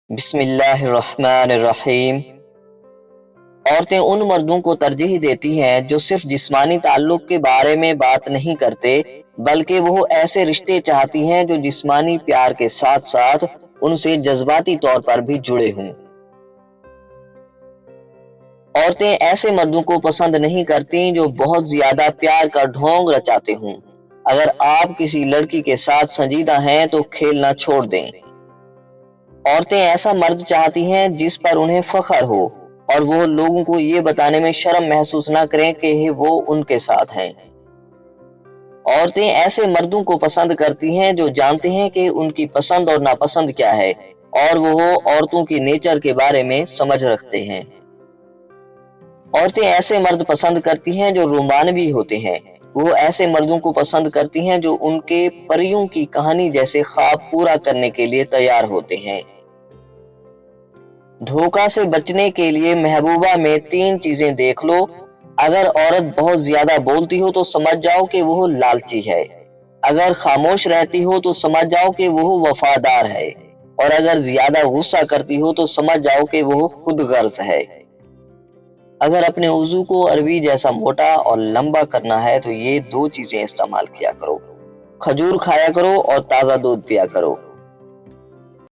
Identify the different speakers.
Speaker 1: بسم اللہ الرحمن الرحیم۔ عورتیں ان مردوں کو ترجیح دیتی ہیں جو صرف جسمانی تعلق کے بارے میں بات نہیں کرتے بلکہ وہ ایسے رشتے چاہتی ہیں جو جسمانی پیار کے ساتھ ساتھ ان سے جذباتی طور پر بھی جڑے ہوں۔ عورتیں ایسے مردوں کو پسند نہیں کرتی جو بہت زیادہ پیار کا ڈھونگ رچاتے ہوں۔ اگر آپ کسی لڑکی کے ساتھ سنجیدہ ہیں تو کھیلنا چھوڑ دیں۔ عورتیں ایسا مرد چاہتی ہیں جس پر انہیں فخر ہو اور وہ لوگوں کو یہ بتانے میں شرم محسوس نہ کریں کہ وہ ان کے ساتھ ہیں۔ عورتیں ایسے مردوں کو پسند کرتی ہیں جو جانتے ہیں کہ ان کی پسند اور ناپسند کیا ہے اور وہ عورتوں کی نیچر کے بارے میں سمجھ رکھتے ہیں۔ عورتیں ایسے مرد پسند کرتی ہیں جو رومانوی ہوتے ہیں۔ وہ ایسے مردوں کو پسند کرتی ہیں جو ان کے پریوں کی کہانی جیسے خواب پورا کرنے کے لیے تیار ہوتے ہیں۔ دھوکہ سے بچنے کے لیے محبوبہ میں 3 چیزیں دیکھ لو۔ اگر عورت بہت زیادہ بولتی ہو تو سمجھ جاؤ کہ وہ لالچی ہے۔ اگر خاموش رہتی ہو تو سمجھ جاؤ کہ وہ وفادار ہے، اور اگر زیادہ غصہ کرتی ہو تو سمجھ جاؤ کہ وہ خود غرض ہے۔ اگر اپنے وضو کو عربی جیسا موٹا اور لمبا کرنا ہے تو یہ 2 چیزیں استعمال کیا کرو۔ کھجور کھایا کرو اور تازہ دودھ پیا کرو۔